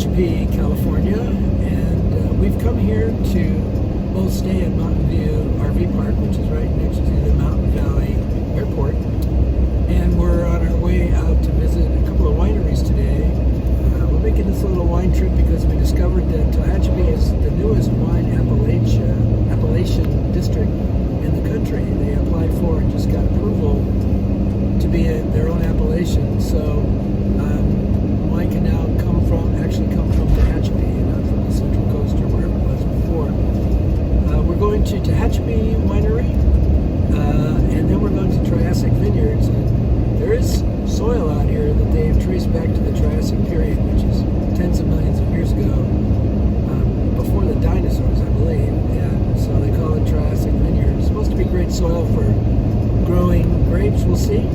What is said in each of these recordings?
Tehachapi, California, and we've come here to both stay at Mountain View RV Park, which is right next to the Mountain Valley Airport, and we're on our way out to visit a couple of wineries today. We're making this little wine trip because we discovered that Tehachapi is the newest wine appellation district in the country. They applied for and just got approval to be their own appellation. So wine can now actually come from Tehachapi, not from the Central Coast or wherever it was before. We're going to Tehachapi Winery, and then we're going to Triassic Vineyards. And there is soil out here that they've traced back to the Triassic period, which is tens of millions of years ago, before the dinosaurs, I believe. And so they call it Triassic Vineyards. It's supposed to be great soil for growing grapes, we'll see.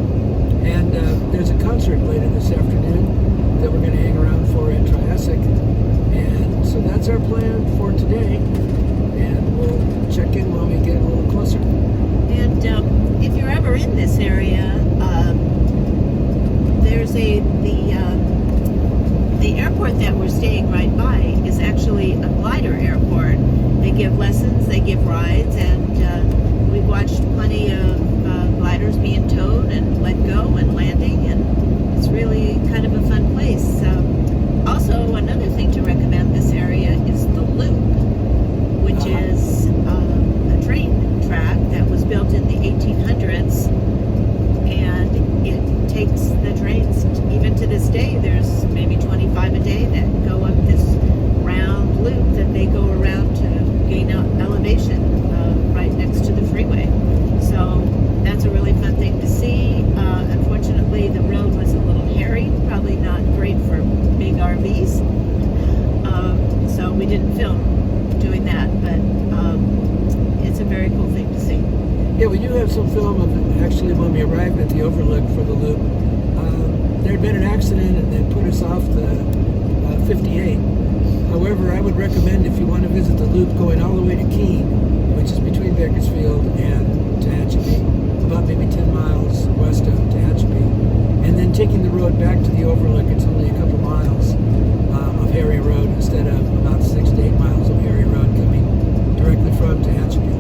And there's a concert later this afternoon that we're going to hang around for at Triassic. And so that's our plan for today. And we'll check in when we get a little closer. And if you're ever in this area, there's the airport that we're staying right by is actually a glider airport. They give lessons, they give rides, and we've watched plenty of gliders being towed and let go and landing, and it's really kind of a fun place. Also, another thing to recommend this area is the Loop, which is a train track that was built in the 1800s, and it takes the trains, even to this day, there's maybe 25 a day that go up this round loop that they go around to gain elevation right next to the freeway. So that's a really fun thing to see. Unfortunately, the road was a little hairy, probably not great for big RVs. So we didn't film doing that, but it's a very cool thing to see. Yeah, we do have some film of it actually when we arrived at the overlook for the Loop. There had been an accident and they put us off the 58. However, I would recommend if you want to visit the Loop going all the way to Keene, which is between Bakersfield and Tehachapi, about maybe 10 miles west of Tehachapi, and then taking the road back to the overlook. It's only a couple miles of Harry Road instead of about 6 to 8 miles of Harry Road coming directly from Tehachapi.